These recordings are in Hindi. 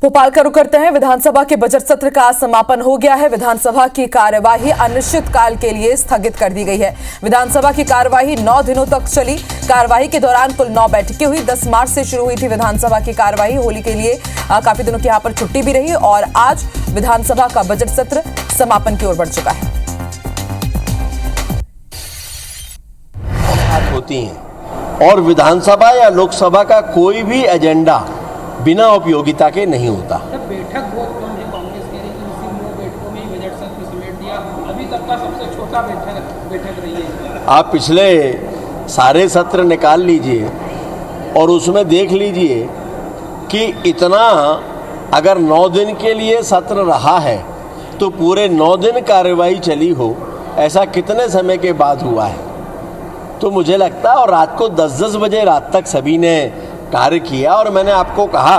भोपाल का रुख करते हैं। विधानसभा के बजट सत्र का समापन हो गया है। विधानसभा की कार्यवाही अनिश्चित काल के लिए स्थगित कर दी गई है। विधानसभा की कार्यवाही 9 दिनों तक चली। कार्यवाही के दौरान कुल 9 बैठकें हुई। 10 मार्च से शुरू हुई थी विधानसभा की कार्यवाही। होली के लिए काफी दिनों की यहाँ पर छुट्टी भी रही और आज विधानसभा का बजट सत्र समापन की ओर बढ़ चुका है। होती हैं और विधानसभा या लोकसभा का कोई भी एजेंडा बिना उपयोगिता के नहीं होता। बैठक बहुत कम है। कांग्रेस कह रही है कि उसी 9 बैठकों में ही बजट सत्र समेट दिया। अभी तक का सबसे छोटा बैठक रही है। आप पिछले सारे सत्र निकाल लीजिए और उसमें देख लीजिए कि इतना अगर 9 दिन के लिए सत्र रहा है तो पूरे 9 दिन कार्यवाही चली हो, ऐसा कितने समय के बाद हुआ है। तो मुझे लगता है और रात को 10-10 बजे रात तक सभी ने कार्य किया और मैंने आपको कहा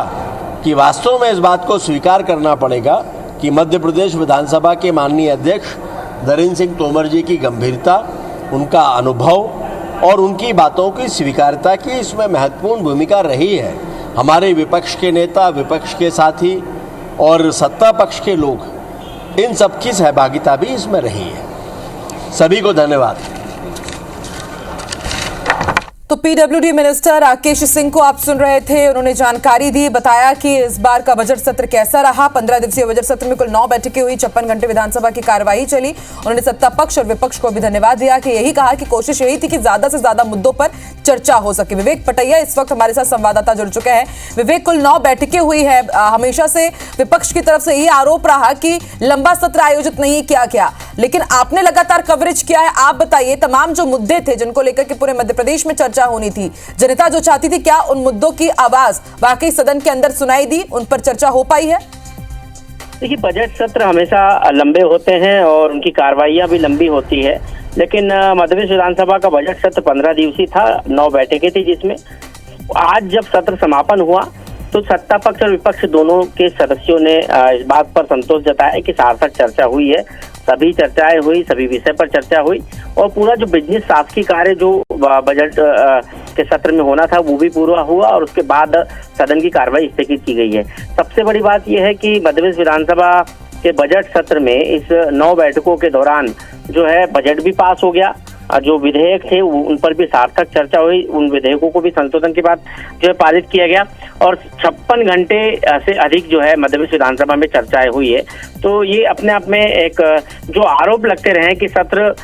कि वास्तव में इस बात को स्वीकार करना पड़ेगा कि मध्य प्रदेश विधानसभा के माननीय अध्यक्ष नरेंद्र सिंह तोमर जी की गंभीरता, उनका अनुभव और उनकी बातों की स्वीकार्यता की इसमें महत्वपूर्ण भूमिका रही है। हमारे विपक्ष के नेता, विपक्ष के साथी और सत्ता पक्ष के लोग, इन सबकी सहभागिता भी इसमें रही है। सभी को धन्यवाद। तो पीडब्ल्यूडी मिनिस्टर राकेश सिंह को आप सुन रहे थे। उन्होंने जानकारी दी, बताया कि इस बार का बजट सत्र कैसा रहा। 15 दिवसीय बजट सत्र में कुल 9 बैठकें हुई, 56 घंटे विधानसभा की कार्यवाही चली। उन्होंने सत्ता पक्ष और विपक्ष को भी धन्यवाद दिया कि यही कहा कि कोशिश यही थी कि ज्यादा से ज्यादा मुद्दों पर चर्चा हो सके। विवेक पटैया इस वक्त हमारे साथ संवाददाता जुड़ चुके हैं। विवेक, कुल 9 बैठकें हुई है। हमेशा से विपक्ष की तरफ से यही आरोप रहा कि लंबा सत्र आयोजित नहीं किया गया, लेकिन आपने लगातार कवरेज किया है। आप बताइए, तमाम जो मुद्दे थे जिनको लेकर के पूरे मध्य प्रदेश में चर्चा होनी थी, जनता जो चाहती थी, क्या उन मुद्दों की आवाज वाकई सदन के अंदर सुनाई दी? उन पर चर्चा हो पाई है? देखिए, बजट सत्र हमेशा लंबे होते हैं और उनकी कार्रवाइयां भी लंबी होती है, लेकिन मध्य प्रदेश विधानसभा का बजट सत्र 15 दिवसीय था, 9 बैठकें थी, जिसमें आज जब सत्र समापन हुआ तो सत्ता पक्ष और विपक्ष दोनों के सदस्यों ने इस बात पर संतोष जताया कि सार्थक चर्चा हुई है। सभी चर्चाएं हुई, सभी विषय पर चर्चा हुई और पूरा जो बिजनेस शासकीय कार्य जो बजट के सत्र में होना था वो भी पूरा हुआ और उसके बाद सदन की कार्रवाई स्थगित की गई है। सबसे बड़ी बात यह है कि मध्य प्रदेश विधानसभा के बजट सत्र में इस 9 बैठकों के दौरान जो है बजट भी पास हो गया। जो विधेयक थे उन पर भी सार्थक चर्चा हुई, उन विधेयकों को भी संशोधन के बाद जो है पारित किया गया और 56 घंटे से अधिक जो है मध्य प्रदेश विधानसभा में चर्चाएं हुई है। तो ये अपने आप में एक जो आरोप लगते रहे कि सत्र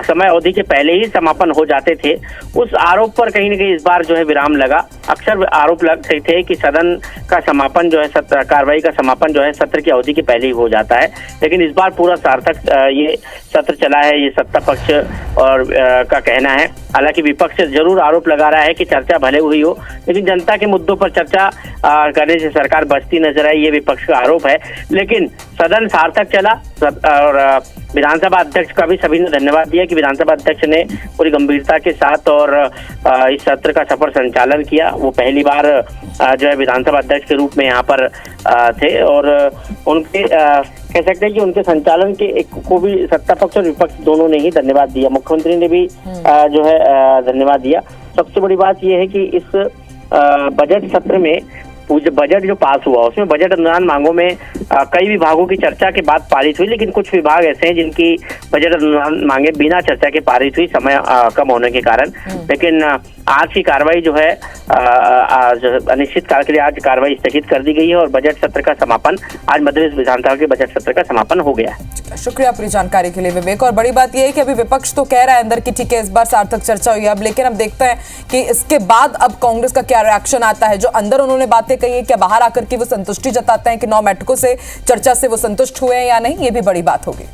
समय अवधि के पहले ही समापन हो जाते थे, उस आरोप पर कहीं न कहीं इस बार जो है विराम लगा। अक्सर आरोप लगते थे कि सदन का समापन जो है कार्रवाई का समापन जो है सत्र की अवधि के पहले ही हो जाता है, लेकिन इस बार पूरा सार्थक ये सत्र चला है, ये सत्ता पक्ष और का कहना है। हालांकि विपक्ष जरूर आरोप लगा रहा है कि चर्चा भले हुई हो, लेकिन जनता के मुद्दों पर चर्चा करने से सरकार बचती नजर आई, ये विपक्ष का आरोप है। लेकिन सदन सार्थक चला और विधानसभा अध्यक्ष का भी सभी ने धन्यवाद दिया कि विधानसभा अध्यक्ष ने पूरी गंभीरता के साथ और इस सत्र का सफल संचालन किया। वो पहली बार जो है विधानसभा अध्यक्ष के रूप में यहाँ पर थे और उनके कह सकते हैं कि उनके संचालन के को भी सत्ता पक्ष और विपक्ष दोनों ने ही धन्यवाद दिया। मुख्यमंत्री ने भी जो है धन्यवाद दिया। सबसे बड़ी बात यह है कि इस बजट सत्र में बजट जो पास हुआ उसमें बजट अनुदान मांगों में कई विभागों की चर्चा के बाद पारित हुई, लेकिन कुछ विभाग ऐसे हैं जिनकी बजट अनुदान मांगे बिना चर्चा के पारित हुई, समय कम होने के कारण। लेकिन आज की कार्रवाई जो है अनिश्चित काल के लिए आज कार्रवाई स्थगित कर दी गई है और बजट सत्र का समापन आज मध्य प्रदेश विधानसभा के बजट सत्र का समापन हो गया है। शुक्रिया पूरी जानकारी के लिए विवेक। और बड़ी बात यह है कि अभी विपक्ष तो कह रहा है अंदर की ठीक है इस बार सार्थक चर्चा हुई अब, लेकिन अब देखते हैं कि इसके बाद अब कांग्रेस का क्या रिएक्शन आता है। जो अंदर उन्होंने बातें कही है, क्या बाहर आकर के वो संतुष्टि जताते हैं कि 9 बैठकों से चर्चा से वो संतुष्ट हुए हैं या नहीं, ये भी बड़ी बात होगी।